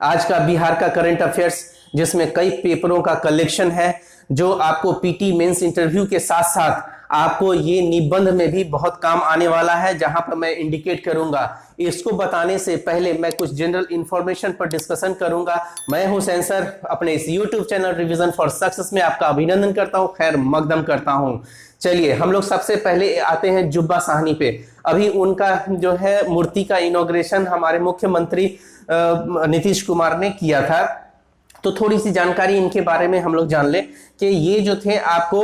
आज का बिहार का करंट अफेयर्स, जिसमें कई पेपरों का कलेक्शन है जो आपको पीटी मेंस इंटरव्यू के साथ साथ आपको ये निबंध में भी बहुत काम आने वाला है, जहां पर मैं इंडिकेट करूंगा। इसको बताने से पहले मैं कुछ जनरल इंफॉर्मेशन पर डिस्कशन करूंगा। मैं हूं सेंसर, अपने इस YouTube channel revision for success में आपका अभिनंदन करता हूं, खैर मकदम करता हूं। चलिए हम लोग सबसे पहले आते हैं जुब्बा साहनी पे। अभी उनका जो है मूर्ति का इनॉग्रेशन हमारे मुख्यमंत्री नीतीश कुमार ने किया था, तो थोड़ी सी जानकारी इनके बारे में हम लोग जान ले कि ये जो थे आपको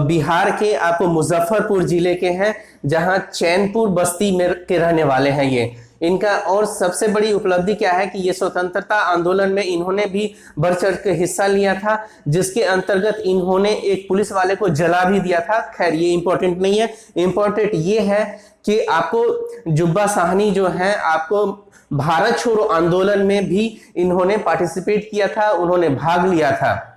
बिहार के आपको मुजफ्फरपुर जिले के हैं, जहां चैनपुर बस्ती में के रहने वाले हैं ये। इनका और सबसे बड़ी उपलब्धि क्या है कि ये स्वतंत्रता आंदोलन में इन्होंने भी बढ़ चढ़ के हिस्सा लिया था, जिसके अंतर्गत इन्होंने एक पुलिस वाले को जला भी दिया था। खैर ये इंपॉर्टेंट नहीं है, इंपॉर्टेंट ये है कि आपको जुब्बा साहनी जो है आपको भारत छोड़ो आंदोलन में भी इन्होंने पार्टिसिपेट किया था, उन्होंने भाग लिया था।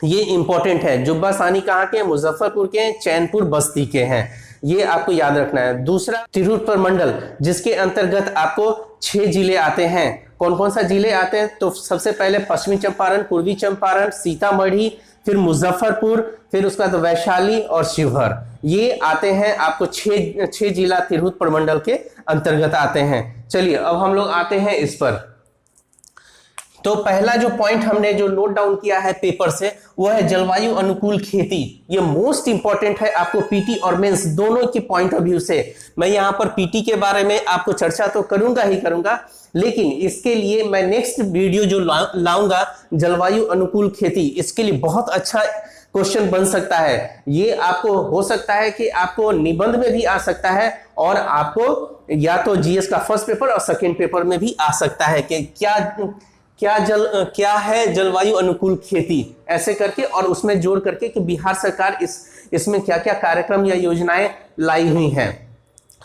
ये इंपॉर्टेंट है। जुब्बा साहनी कहाँ के? मुजफ्फरपुर के, चैनपुर बस्ती के हैं, ये आपको याद रखना है। दूसरा तिरहुत मंडल, जिसके अंतर्गत आपको 6 जिले आते हैं। कौन कौन सा जिले आते हैं? तो सबसे पहले पश्चिमी चंपारण, पूर्वी चंपारण, सीतामढ़ी, फिर मुजफ्फरपुर, फिर उसके बाद वैशाली और शिवहर, ये आते हैं आपको 6 जिला तिरहुत प्रमंडल के अंतर्गत आते हैं। चलिए अब हम लोग आते हैं इस पर। तो पहला जो पॉइंट हमने जो नोट डाउन किया है पेपर से, वो है जलवायु अनुकूल खेती। ये मोस्ट इंपॉर्टेंट है आपको पीटी और मेंस दोनों के पॉइंट ऑफ व्यू से। मैं यहां पर पीटी के बारे में आपको चर्चा तो करूंगा ही करूंगा, लेकिन इसके लिए मैं नेक्स्ट वीडियो जो लाऊंगा जलवायु अनुकूल खेती, इसके लिए बहुत अच्छा क्वेश्चन बन सकता है। ये आपको हो सकता है कि आपको निबंध में भी आ सकता है, और आपको या तो जीएस का फर्स्ट पेपर और सेकेंड पेपर में भी आ सकता है कि क्या है जलवायु अनुकूल खेती, ऐसे करके, और उसमें जोड़ करके कि बिहार सरकार इसमें क्या क्या कार्यक्रम या योजनाएं लाई हुई हैं।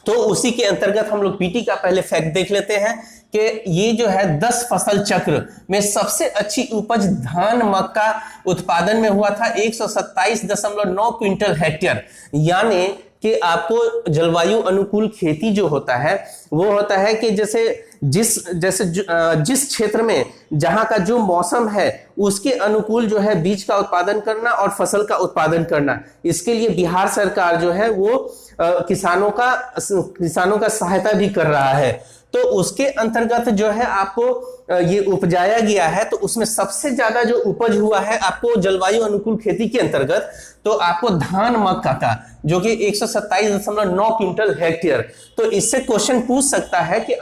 तो उसी के अंतर्गत हम लोग पीटी का पहले फैक्ट देख लेते हैं कि ये जो है 10 फसल चक्र में सबसे अच्छी उपज धान मक्का उत्पादन में हुआ था 127.9 क्विंटल हेक्टेयर। यानी कि आपको जलवायु अनुकूल खेती जो होता है वो होता है कि जिस क्षेत्र में जहां का जो मौसम है उसके अनुकूल जो है बीज का उत्पादन करना और फसल का उत्पादन करना। इसके लिए बिहार सरकार जो है वो किसानों का सहायता भी कर रहा है। तो उसके अंतर्गत जो है आपको ये उपजाया गया है, तो उसमें सबसे ज्यादा जो उपज हुआ है आपको जलवायु अनुकूल खेती के अंतर्गत, तो आपको धान मक्का का, जो कि 127.9 क्विंटल हेक्टेयर। तो इससे क्वेश्चन पूछ सकता है कि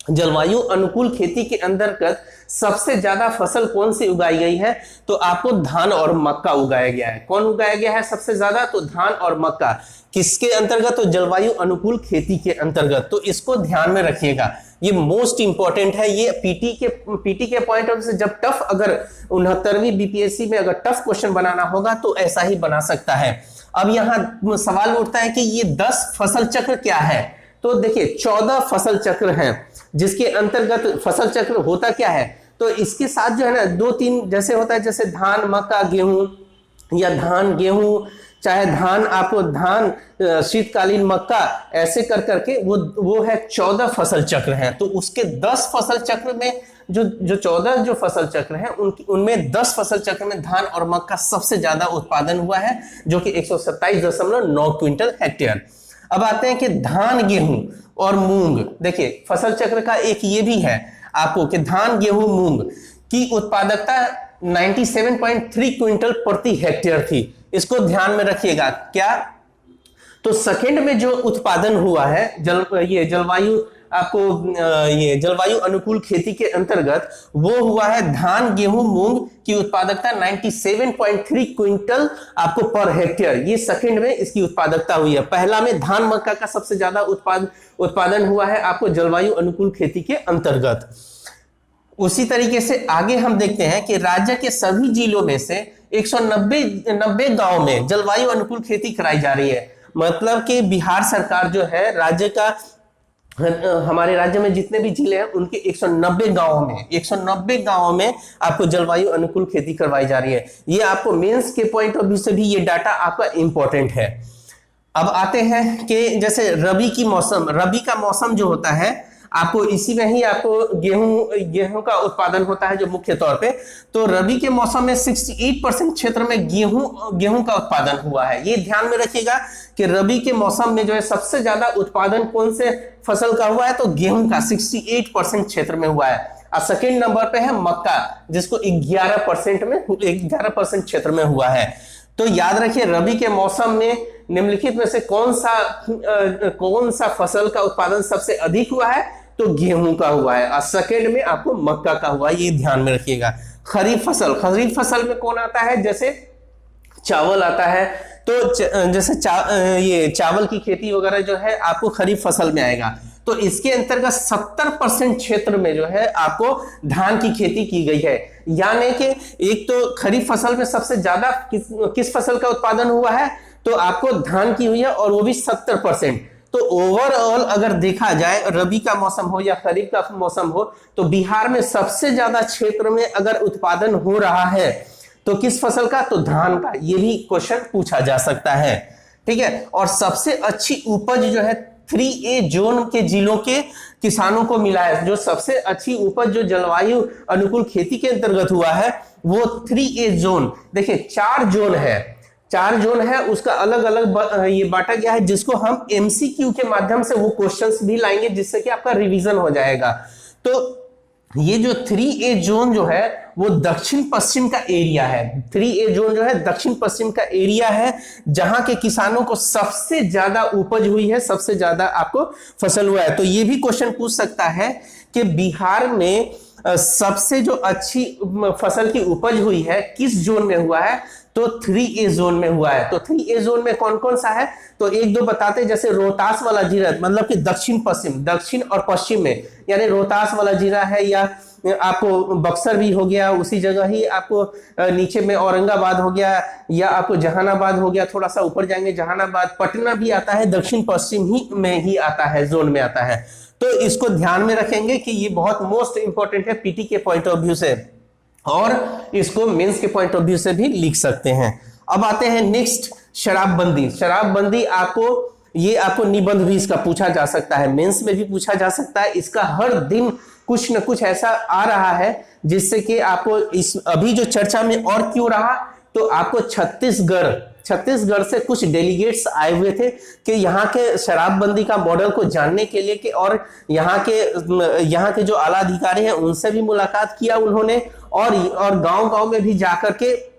जलवायु अनुकूल खेती के अंतर्गत सबसे ज्यादा फसल कौन सी उगाई गई है? तो आपको धान और मक्का उगाया गया है। कौन उगाया गया है सबसे ज्यादा? तो धान और मक्का। किसके अंतर्गत? तो जलवायु अनुकूल खेती के अंतर्गत। तो इसको ध्यान में रखिएगा, ये मोस्ट इंपॉर्टेंट है। ये पीटी के पॉइंट ऑफ व्यू से जब टफ, अगर 69वीं बीपीएससी में अगर टफ क्वेश्चन बनाना होगा तो ऐसा ही बना सकता है। अब यहां सवाल उठता है कि ये 10 फसल चक्र क्या है? तो देखिए 14 फसल चक्र हैं, जिसके अंतर्गत फसल चक्र होता क्या है? तो इसके साथ जो है ना 2-3 जैसे होता है, जैसे धान मक्का गेहूं, या धान गेहूं, चाहे धान आपको धान शीतकालीन मक्का, ऐसे कर करके वो है 14 फसल चक्र हैं। तो उसके 10 फसल चक्र में जो 14 जो फसल चक्र हैं उनमें 10 फसल चक्र में धान और मक्का सबसे ज्यादा उत्पादन हुआ है, जो कि 127.9 क्विंटल हेक्टेयर। अब आते हैं कि धान गेहूं और मूंग। देखिए फसल चक्र का एक ये भी है आपको कि धान गेहूं मूंग की उत्पादकता 97.3 क्विंटल प्रति हेक्टेयर थी। इसको ध्यान में रखिएगा। क्या? तो सेकंड में जो उत्पादन हुआ है जलवायु अनुकूल खेती के अंतर्गत, वो हुआ है धान गेहूं मूंग की उत्पादकता 97.3 क्विंटल आपको पर हेक्टेयर। ये सेकंड में इसकी उत्पादकता हुई है। पहला में धान मक्का का सबसे ज्यादा उत्पादन हुआ है आपको जलवायु अनुकूल खेती के अंतर्गत। उसी तरीके से आगे हम देखते हैं कि राज्य के सभी जिलों में से 190 गांव में जलवायु अनुकूल खेती कराई जा रही है। मतलब कि बिहार सरकार जो है राज्य का, हमारे राज्य में जितने भी जिले हैं उनके 190 गांवों में आपको जलवायु अनुकूल खेती करवाई जा रही है। ये आपको मेंस के पॉइंट ऑफ व्यू से भी ये डाटा आपका इंपॉर्टेंट है। अब आते हैं कि जैसे रबी का मौसम जो होता है आपको इसी में ही आपको गेहूं का उत्पादन होता है जो मुख्य तौर पे। तो रबी के मौसम में 68% क्षेत्र में गेहूं का उत्पादन हुआ है। ये ध्यान में रखिएगा कि रबी के मौसम में जो है सबसे ज्यादा उत्पादन कौन से फसल का हुआ है, तो गेहूं का 68% क्षेत्र में हुआ है। और सेकेंड नंबर पे है मक्का, जिसको 11% क्षेत्र में हुआ है। तो याद रखिए रबी के मौसम में निम्नलिखित में से कौन सा फसल का उत्पादन सबसे अधिक हुआ है, तो गेहूं का हुआ है, और सेकेंड में आपको मक्का का हुआ है। ये ध्यान में रखिएगा। खरीफ फसल में कौन आता है, जैसे चावल आता है। तो जैसे ये चावल की खेती वगैरह जो है आपको खरीफ फसल में आएगा। तो इसके अंतर्गत 70% क्षेत्र में जो है आपको धान की खेती की गई है। यानी कि एक तो खरीफ फसल में सबसे ज्यादा किस फसल का उत्पादन हुआ है, तो आपको धान की हुई है, और वो भी 70%। तो ओवरऑल अगर देखा जाए रबी का मौसम हो या खरीफ का मौसम हो, तो बिहार में सबसे ज्यादा क्षेत्र में अगर उत्पादन हो रहा है तो किस फसल का, तो धान का। ये भी क्वेश्चन पूछा जा सकता है। ठीक है। और सबसे अच्छी उपज जो है 3A जोन के जिलों के किसानों को मिला है। जो सबसे अच्छी उपज जो जलवायु अनुकूल खेती के अंतर्गत हुआ है वो 3A जोन। देखिए 4 जोन है, उसका अलग अलग ये बांटा गया है, जिसको हम MCQ के माध्यम से वो क्वेश्चंस भी लाएंगे, जिससे कि आपका रिवीजन हो जाएगा। तो ये जो 3A जोन जो है वो दक्षिण पश्चिम का एरिया है। 3A जोन जो है दक्षिण पश्चिम का एरिया है, जहां के किसानों को सबसे ज्यादा उपज हुई है, सबसे ज्यादा आपको फसल हुआ है। तो ये भी क्वेश्चन पूछ सकता है कि बिहार में सबसे जो अच्छी फसल की उपज हुई है किस जोन में हुआ है, तो 3A जोन में हुआ है। तो 3A जोन में कौन कौन सा है, तो एक दो बताते, जैसे रोहतास वाला जीरा, मतलब कि दक्षिण और पश्चिम में, यानी रोहतास वाला जीरा है, या आपको बक्सर भी हो गया, उसी जगह ही आपको नीचे में औरंगाबाद हो गया, या आपको जहानाबाद हो गया, थोड़ा सा ऊपर जाएंगे जहानाबाद, पटना भी आता है, दक्षिण पश्चिम ही में ही आता है, जोन में आता है। तो इसको ध्यान में रखेंगे कि ये बहुत मोस्ट इंपॉर्टेंट है पीटी के पॉइंट ऑफ व्यू से, और इसको मेंस के पॉइंट ऑफ व्यू से भी लिख सकते हैं। अब आते हैं नेक्स्ट, शराबबंदी आपको निबंध भी इसका पूछा जा सकता है, मेंस में भी पूछा जा सकता है। इसका हर दिन कुछ न कुछ ऐसा आ रहा है जिससे कि आपको इस अभी जो चर्चा में और क्यों रहा, तो आपको छत्तीसगढ़ से कुछ डेलीगेट्स आए हुए थे कि यहाँ के शराबबंदी का मॉडल को जानने के लिए, कि और यहाँ के जो आला अधिकारी हैं उनसे भी मुलाकात किया उन्होंने, और गांव में भी जाकर के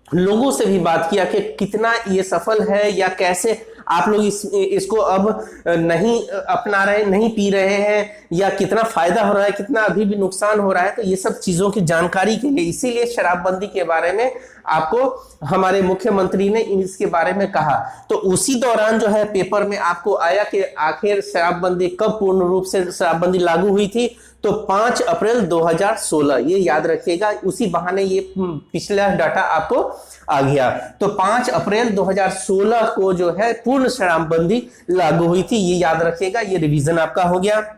लोगों से भी बात किया कि कितना ये सफल है, या कैसे आप लोग इसको अब नहीं अपना रहे, नहीं पी रहे हैं, या कितना फायदा हो रहा है, कितना अभी भी नुकसान हो रहा है। तो ये सब चीजों की जानकारी के लिए, इसीलिए शराबबंदी के बारे में आपको हमारे मुख्यमंत्री ने इसके बारे में कहा। तो उसी दौरान जो है पेपर में आपको आया कि आखिर शराबबंदी कब पूर्ण रूप से शराबबंदी लागू हुई थी, तो 5 अप्रैल 2016। ये याद रखिएगा, उसी बहाने ये पिछला डाटा आपको आ गया। तो 5 अप्रैल 2016 को जो है पूर्ण शराबबंदी लागू हुई थी, ये याद रखिएगा, ये रिवीजन आपका हो गया।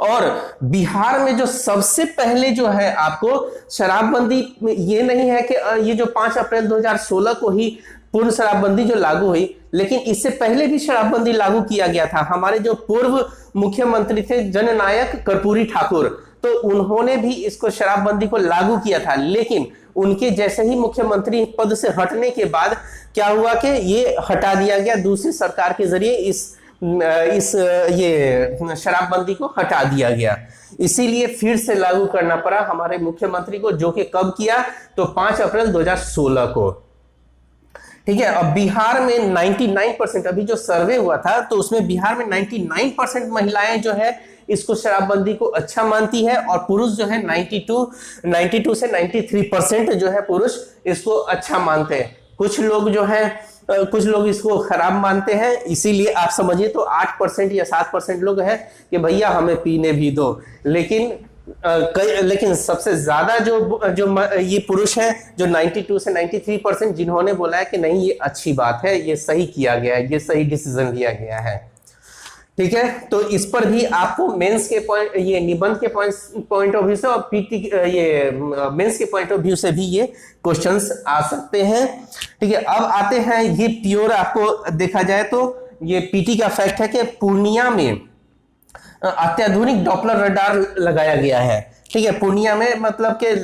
और बिहार में जो सबसे पहले जो है आपको शराबबंदी, ये नहीं है कि ये जो 5 अप्रैल 2016 को ही पूर्ण शराबबंदी जो लागू हुई, लेकिन इससे पहले भी शराबबंदी लागू किया गया था। हमारे जो पूर्व मुख्यमंत्री थे जननायक कर्पूरी ठाकुर, तो उन्होंने भी इसको शराबबंदी को लागू किया था, लेकिन उनके जैसे ही मुख्यमंत्री पद से हटने के बाद क्या हुआ कि ये हटा दिया गया, दूसरी सरकार के जरिए ये शराबबंदी को हटा दिया गया। इसीलिए फिर से लागू करना पड़ा हमारे मुख्यमंत्री को, जो कि कब किया, तो 5 अप्रैल 2016 को। ठीक है। अब बिहार में 99%, अभी जो सर्वे हुआ था तो उसमें बिहार में 99% महिलाएं जो है इसको शराबबंदी को अच्छा मानती है, और पुरुष जो है 92 से 93% जो है पुरुष इसको अच्छा मानते हैं। कुछ लोग इसको खराब मानते हैं, इसीलिए आप समझिए तो 8% या 7% लोग हैं कि भैया हमें पीने भी दो। लेकिन सबसे ज्यादा जो ये पुरुष हैं, जो 92 से 93%, जिन्होंने बोला है कि नहीं ये अच्छी बात है, ये सही किया गया है, ये सही डिसीजन लिया गया है। ठीक है। तो इस पर भी आपको मेंस के पॉइंट, ये निबंध के पॉइंट ऑफ व्यू से, और पीटी ये मेंस के पॉइंट ऑफ व्यू से भी ये क्वेश्चंस आ सकते हैं। ठीक है। अब आते हैं, ये प्योर आपको देखा जाए तो ये पीटी का फैक्ट है कि पूर्णिया में अत्याधुनिक डॉपलर रडार लगाया गया है। ठीक है, पूर्णिया में मतलब के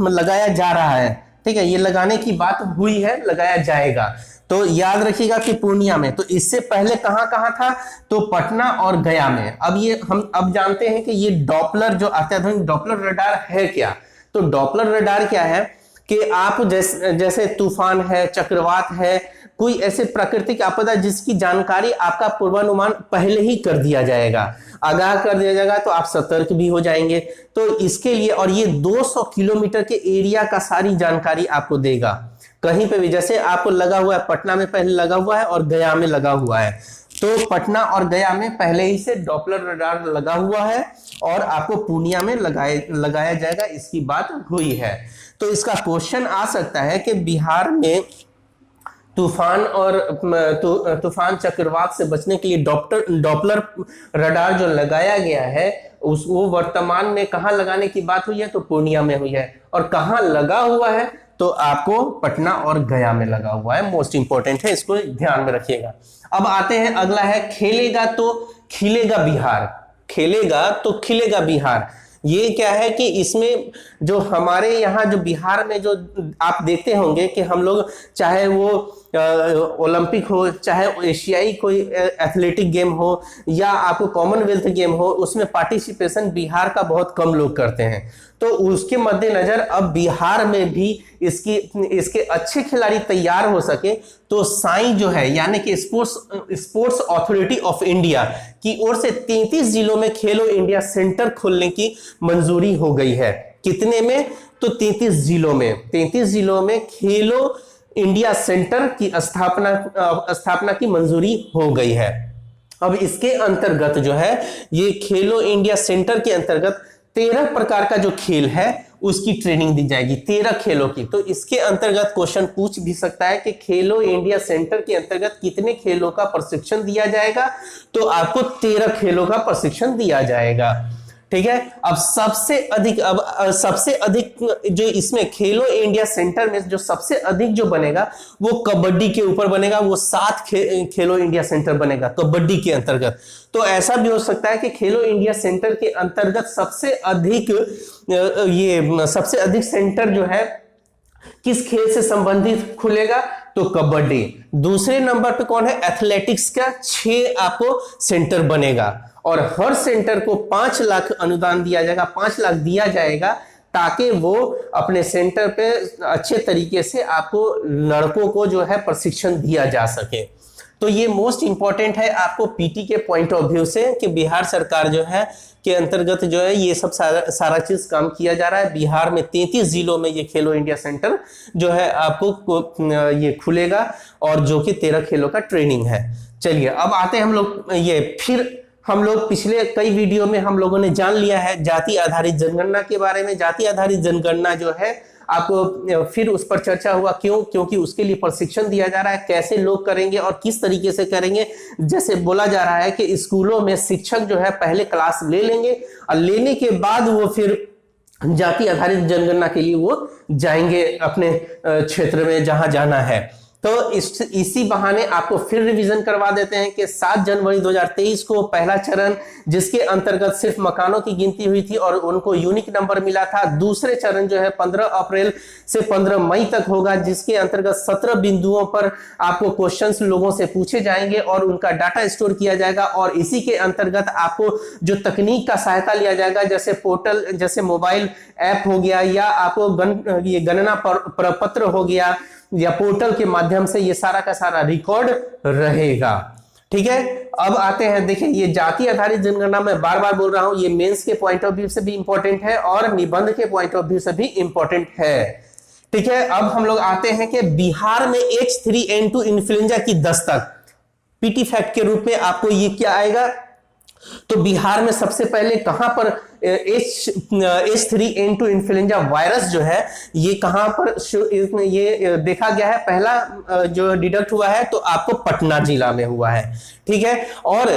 लगाया जा रहा है। ठीक है, ये लगाने की बात हुई है, लगाया जाएगा। तो याद रखिएगा कि पूर्णिया में। तो इससे पहले कहां कहां था, तो पटना और गया में। अब ये हम अब जानते हैं कि ये डॉपलर जो अत्याधुनिक डॉपलर रडार है क्या। तो डॉपलर रडार क्या है कि आप जैसे तूफान है, चक्रवात है, कोई ऐसे प्राकृतिक आपदा जिसकी जानकारी आपका पूर्वानुमान पहले ही कर दिया जाएगा, आगाह कर दिया जाएगा, तो आप सतर्क भी हो जाएंगे। तो इसके लिए, और ये 200 किलोमीटर के एरिया का सारी जानकारी आपको देगा। कहीं पे भी, जैसे आपको लगा हुआ है पटना में पहले लगा हुआ है और गया में लगा हुआ है, तो पटना और गया में पहले ही से डॉपलर रडार लगा हुआ है और आपको पूर्णिया में लगाया जाएगा, इसकी बात हुई है। तो इसका क्वेश्चन आ सकता है कि बिहार में तूफान और तूफान चक्रवात से बचने के लिए डॉपलर रडार जो लगाया गया है वो वर्तमान में कहां लगाने की बात हुई है, तो पूर्णिया में हुई है। और कहां लगा हुआ है, तो आपको पटना और गया में लगा हुआ है। मोस्ट इंपॉर्टेंट है, इसको ध्यान में रखिएगा। अब आते हैं, अगला है खेलेगा तो खिलेगा बिहार। खेलेगा तो खिलेगा बिहार, ये क्या है कि इसमें जो हमारे यहाँ जो बिहार में जो आप देखते होंगे कि हम लोग, चाहे वो ओलंपिक हो, चाहे एशियाई कोई एथलेटिक गेम हो, या आपको कॉमनवेल्थ गेम हो, उसमें पार्टिसिपेशन बिहार का बहुत कम लोग करते हैं। तो उसके मद्देनजर अब बिहार में भी इसके अच्छे खिलाड़ी तैयार हो सके, तो साई जो है यानी कि स्पोर्ट्स अथॉरिटी ऑफ इंडिया की ओर से 33 जिलों में खेलो इंडिया सेंटर खोलने की मंजूरी हो गई है। कितने में, तो 33 जिलों में। 33 जिलों में खेलो इंडिया सेंटर की स्थापना की मंजूरी हो गई है। अब इसके अंतर्गत जो है, ये खेलो इंडिया सेंटर के अंतर्गत 13 प्रकार का जो खेल है उसकी ट्रेनिंग दी जाएगी, 13 खेलों की। तो इसके अंतर्गत क्वेश्चन पूछ भी सकता है कि खेलो इंडिया सेंटर के अंतर्गत कितने खेलों का प्रशिक्षण दिया जाएगा, तो आपको 13 खेलों का प्रशिक्षण दिया जाएगा। ठीक है, अब सबसे अधिक जो इसमें खेलो इंडिया सेंटर में जो सबसे अधिक जो बनेगा वो कबड्डी के ऊपर बनेगा, वो 7 खेलो इंडिया सेंटर बनेगा कबड्डी के अंतर्गत। तो ऐसा भी हो सकता है कि खेलो इंडिया सेंटर के अंतर्गत सबसे अधिक सेंटर जो है किस खेल से संबंधित खुलेगा, तो कबड्डी। दूसरे नंबर पे कौन है, एथलेटिक्स का 6 आपको सेंटर बनेगा, और हर सेंटर को 5 लाख अनुदान दिया जाएगा, 5 लाख दिया जाएगा, ताकि वो अपने सेंटर पे अच्छे तरीके से आपको लड़कों को जो है प्रशिक्षण दिया जा सके। तो ये मोस्ट इंपॉर्टेंट है आपको पीटी के पॉइंट ऑफ व्यू से, कि बिहार सरकार जो है के अंतर्गत जो है ये सब सारा चीज काम किया जा रहा है। बिहार में 33 जिलों में ये खेलो इंडिया सेंटर जो है आपको ये खुलेगा, और जो कि 13 खेलों का ट्रेनिंग है। चलिए अब आते हैं हम लोग, ये फिर हम लोग पिछले कई वीडियो में हम लोगों ने जान लिया है जाति आधारित जनगणना के बारे में। जाति आधारित जनगणना जो है आपको फिर उस पर चर्चा हुआ, क्यों, क्योंकि उसके लिए प्रशिक्षण दिया जा रहा है, कैसे लोग करेंगे और किस तरीके से करेंगे। जैसे बोला जा रहा है कि स्कूलों में शिक्षक जो है पहले क्लास ले लेंगे, और लेने के बाद वो फिर जाति आधारित जनगणना के लिए वो जाएंगे अपने क्षेत्र में जहां जाना है। तो इसी बहाने आपको फिर रिवीजन करवा देते हैं कि 7 जनवरी 2023 को पहला चरण, जिसके अंतर्गत सिर्फ मकानों की गिनती हुई थी और उनको यूनिक नंबर मिला था। दूसरे चरण जो है 15 अप्रैल से 15 मई तक होगा, जिसके अंतर्गत 17 बिंदुओं पर आपको क्वेश्चंस लोगों से पूछे जाएंगे और उनका डाटा स्टोर किया जाएगा। और इसी के अंतर्गत आपको जो तकनीक का सहायता लिया जाएगा, जैसे पोर्टल, जैसे मोबाइल ऐप हो गया, या आपको गणना प्रपत्र हो गया, या पोर्टल के माध्यम से ये सारा का सारा रिकॉर्ड रहेगा। ठीक है, अब आते हैं, देखिए ये जाति आधारित जनगणना मैं बार बार बोल रहा हूं, ये मेंस के पॉइंट ऑफ व्यू से भी इंपॉर्टेंट है और निबंध के पॉइंट ऑफ व्यू से भी इंपॉर्टेंट है। ठीक है, अब हम लोग आते हैं कि बिहार में H3N2 इन्फ्लुएंजा की दस्तक, पीटी फैक्ट के रूप में आपको ये क्या आएगा, तो बिहार में सबसे पहले कहां पर H3N2 इन्फ्लुएंजा वायरस जो है ये कहां पर ये देखा गया है, पहला जो डिटेक्ट हुआ है तो आपको पटना जिला में हुआ है। ठीक है, और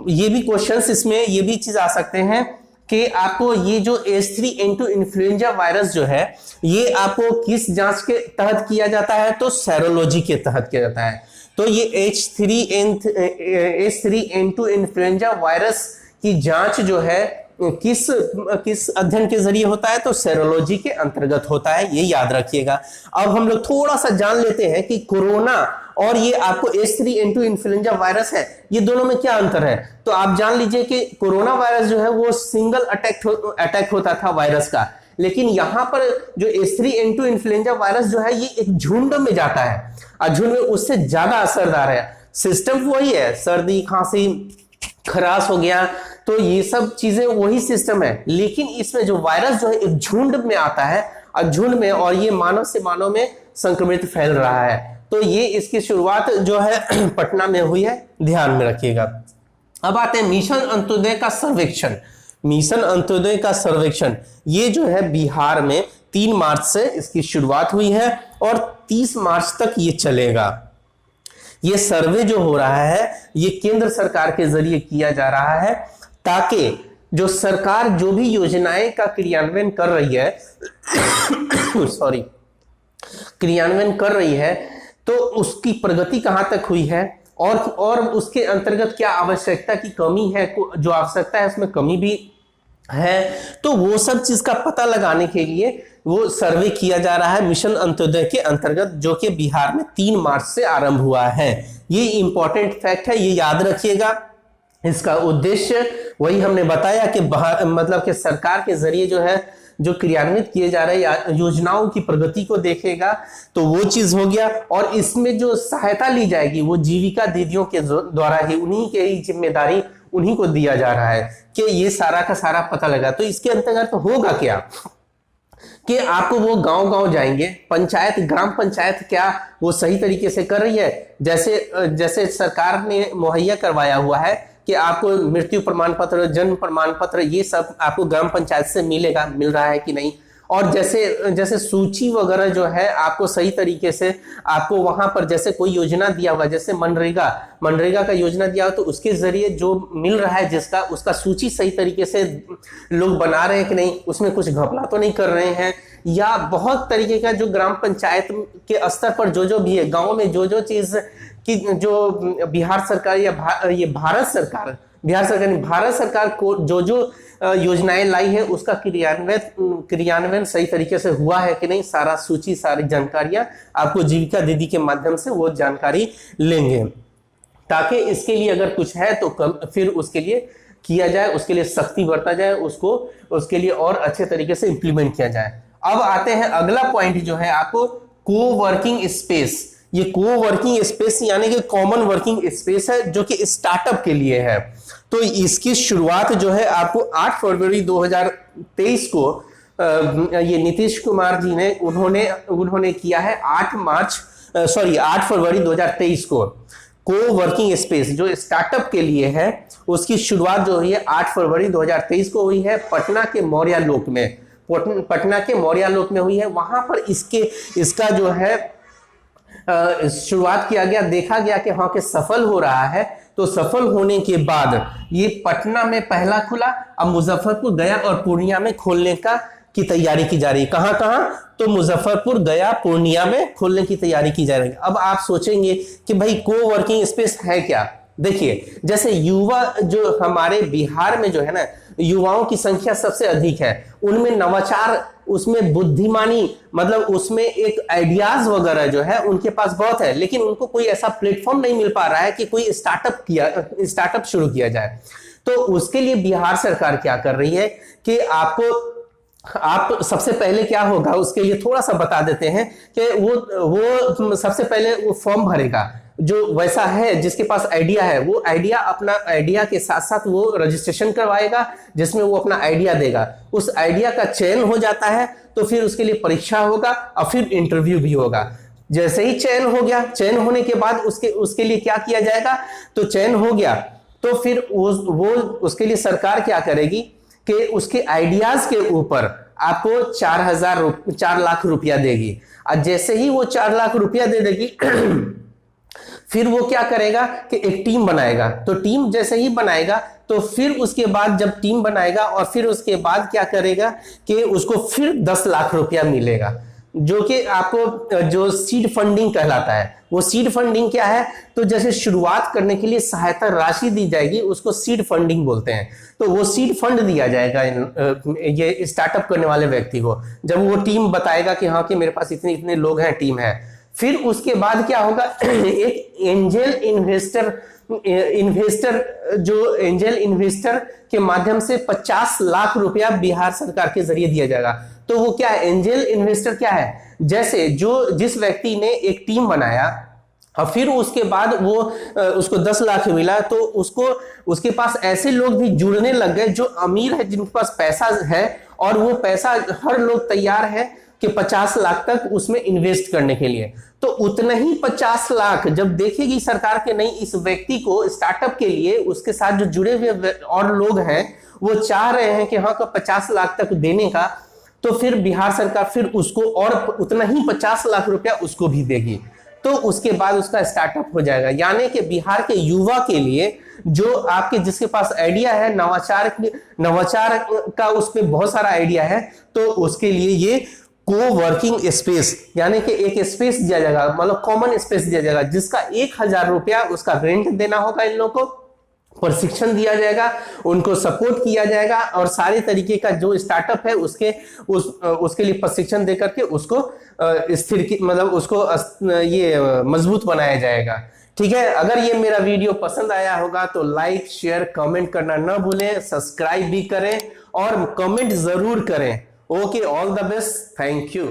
ये भी क्वेश्चंस इसमें ये भी चीज आ सकते हैं कि आपको ये जो H3N2 इन्फ्लुएंजा वायरस जो है ये आपको किस जांच के तहत किया जाता है, तो सेरोलॉजी के तहत किया जाता है। तो ये H3N2 इन्फ्लुएंजा वायरस कि जांच जो है किस अध्ययन के जरिए होता है, तो सेरोलॉजी के अंतर्गत होता है, ये याद रखिएगा। अब हम लोग थोड़ा सा जान लेते हैं कि कोरोना और ये आपको H3N2 इन्फ्लुएंजा वायरस है, ये दोनों में क्या अंतर है। तो आप जान लीजिए कि कोरोना वायरस जो है वो सिंगल अटैक होता था वायरस का, लेकिन यहां पर जो H3N2 इन्फ्लुएंजा वायरस जो है ये एक झुंड में जाता है और झुंड में उससे ज्यादा असरदार है। सिस्टम वही है, सर्दी खांसी खराश हो गया, तो ये सब चीजें वही सिस्टम है, लेकिन इसमें जो वायरस जो है एक झुंड में आता है और झुंड में, और ये मानव से मानव में संक्रमित फैल रहा है। तो ये इसकी शुरुआत जो है पटना में हुई है, ध्यान में रखिएगा। अब आते हैं मिशन अंत्योदय का सर्वेक्षण। मिशन अंत्योदय का सर्वेक्षण ये जो है बिहार में 3 मार्च से इसकी शुरुआत हुई है और 30 मार्च तक ये चलेगा। ये सर्वे जो हो रहा है ये केंद्र सरकार के जरिए किया जा रहा है, ताकि जो सरकार जो भी योजनाएं का क्रियान्वयन कर रही है सॉरी क्रियान्वयन कर रही है, तो उसकी प्रगति कहां तक हुई है और उसके अंतर्गत क्या आवश्यकता की कमी है, जो आवश्यकता है उसमें कमी भी है, तो वो सब चीज का पता लगाने के लिए वो सर्वे किया जा रहा है मिशन अंत्योदय के अंतर्गत, जो कि बिहार में 3 मार्च से आरंभ हुआ है। ये इंपॉर्टेंट फैक्ट है, ये याद रखिएगा। इसका उद्देश्य वही हमने बताया कि मतलब कि सरकार के जरिए जो है जो क्रियान्वित किए जा रहे योजनाओं की प्रगति को देखेगा, तो वो चीज हो गया। और इसमें जो सहायता ली जाएगी वो जीविका दीदियों के द्वारा ही, उन्हीं के ही जिम्मेदारी उन्हीं को दिया जा रहा है कि ये सारा का सारा पता लगा। तो इसके अंतर्गत होगा क्या कि आपको वो गांव-गांव जाएंगे, पंचायत ग्राम पंचायत क्या वो सही तरीके से कर रही है, जैसे सरकार ने मुहैया करवाया हुआ है कि आपको मृत्यु प्रमाण पत्र, जन्म प्रमाण पत्र, ये सब आपको ग्राम पंचायत से मिलेगा, मिल रहा है कि नहीं। और जैसे सूची वगैरह जो है आपको सही तरीके से आपको वहां पर जैसे कोई योजना दिया हुआ, जैसे मनरेगा का योजना दिया हुआ, तो उसके जरिए जो मिल रहा है जिसका, उसका सूची सही तरीके से लोग बना रहे हैं कि नहीं, उसमें कुछ घपला तो नहीं कर रहे हैं, या बहुत तरीके का जो ग्राम पंचायत के स्तर पर जो भी है, गाँव में जो चीज कि जो बिहार सरकार या ये भारत सरकार को जो योजनाएं लाई है उसका क्रियान्वयन सही तरीके से हुआ है कि नहीं, सारा सूची, सारी जानकारियां आपको जीविका दीदी के माध्यम से वो जानकारी लेंगे, ताकि इसके लिए अगर कुछ है तो फिर उसके लिए किया जाए, उसके लिए सख्ती बरता जाए, उसके लिए और अच्छे तरीके से इंप्लीमेंट किया जाए। अब आते हैं अगला पॉइंट जो है आपको कोवर्किंग स्पेस। ये कोवर्किंग स्पेस यानी कि कॉमन वर्किंग स्पेस है, जो कि स्टार्टअप के लिए है। तो इसकी शुरुआत जो है आपको 8 फरवरी 2023 को ये नीतीश कुमार जी ने उन्होंने किया है। 8 फरवरी 2023 को कोवर्किंग स्पेस जो स्टार्टअप के लिए है उसकी शुरुआत जो हुई है 8 फरवरी 2023 को हुई है पटना के मौर्यालोक में हुई है। वहां पर इसका जो है शुरुआत किया गया, देखा गया कि हाँ कि सफल हो रहा है। तो सफल होने के बाद ये पटना में पहला खुला, अब मुजफ्फरपुर, गया और पूर्णिया में खोलने की तैयारी की जा रही है। कहां तो मुजफ्फरपुर, गया, पूर्णिया में खोलने की तैयारी की जा रही है। अब आप सोचेंगे कि भाई कोवर्किंग स्पेस है क्या। देखिए, जैसे युवा जो हमारे बिहार में जो है ना, युवाओं की संख्या सबसे अधिक है, उनमें नवाचार, उसमें बुद्धिमानी, मतलब उसमें एक आइडियाज वगैरह जो है उनके पास बहुत है, लेकिन उनको कोई ऐसा प्लेटफॉर्म नहीं मिल पा रहा है कि कोई स्टार्टअप शुरू किया जाए। तो उसके लिए बिहार सरकार क्या कर रही है कि आप सबसे पहले क्या होगा उसके लिए थोड़ा सा बता देते हैं कि वो सबसे पहले वो फॉर्म भरेगा, जो वैसा है जिसके पास आइडिया है, वो अपना आइडिया के साथ साथ वो रजिस्ट्रेशन करवाएगा, जिसमें वो अपना आइडिया देगा। उस आइडिया का चयन हो जाता है तो फिर उसके लिए परीक्षा होगा और फिर इंटरव्यू भी होगा। जैसे ही चयन हो गया, चयन होने के बाद उसके लिए क्या किया जाएगा, तो चयन हो गया तो फिर वो उसके लिए सरकार क्या करेगी कि उसके आइडियाज के ऊपर आपको 4 लाख रुपया देगी। और जैसे ही वो 4 लाख रुपया दे देगी फिर वो क्या करेगा कि एक टीम बनाएगा। तो टीम जैसे ही बनाएगा तो फिर उसके बाद जब टीम बनाएगा और फिर उसके बाद क्या करेगा कि उसको फिर 10 लाख रुपया मिलेगा। जो कि आपको जो सीड फंडिंग कहलाता है। वो सीड फंडिंग क्या है, तो जैसे शुरुआत करने के लिए सहायता राशि दी जाएगी, उसको सीड फंडिंग बोलते हैं। तो वो सीड फंड दिया जाएगा ये स्टार्टअप करने वाले व्यक्ति को, जब वो टीम बताएगा कि हाँ कि मेरे पास इतने इतने लोग हैं, टीम है। फिर उसके बाद क्या होगा, एक एंजल इन्वेस्टर के माध्यम से 50 लाख रुपया बिहार सरकार के जरिए दिया जाएगा। तो वो क्या है, एंजल इन्वेस्टर क्या है, जैसे जिस व्यक्ति ने एक टीम बनाया और फिर उसके बाद वो उसको 10 लाख मिला, तो उसके पास ऐसे लोग भी जुड़ने लग गए जो अमीर है, जिनके पास पैसा है, और वो पैसा हर लोग तैयार है कि 50 लाख तक उसमें इन्वेस्ट करने के लिए। तो उतना ही 50 लाख जब देखेगी सरकार के नहीं, इस व्यक्ति को स्टार्टअप के लिए उसके साथ जो जुड़े हुए और लोग हैं वो चाह रहे हैं कि हाँ का 50 लाख तक देने का, तो फिर बिहार सरकार फिर उसको और उतना ही 50 लाख रुपया उसको भी देगी। तो उसके बाद उसका स्टार्टअप हो जाएगा। यानी कि बिहार के युवा के लिए जो आपके जिसके पास आइडिया है, नवाचार का उस पर बहुत सारा आइडिया है, तो उसके लिए ये को-वर्किंग स्पेस यानी कि एक स्पेस दिया जाएगा, मतलब कॉमन स्पेस दिया जाएगा, जिसका 1000 रुपया उसका रेंट देना होगा, इन लोगों को प्रशिक्षण दिया जाएगा, उनको सपोर्ट किया जाएगा, और सारे तरीके का जो स्टार्टअप है उसके लिए प्रशिक्षण देकर के उसको मतलब उसको ये मजबूत बनाया जाएगा। ठीक है, अगर ये मेरा वीडियो पसंद आया होगा तो लाइक शेयर कमेंट करना ना भूलें, सब्सक्राइब भी करें और कमेंट जरूर करें। Okay, all the best, thank you.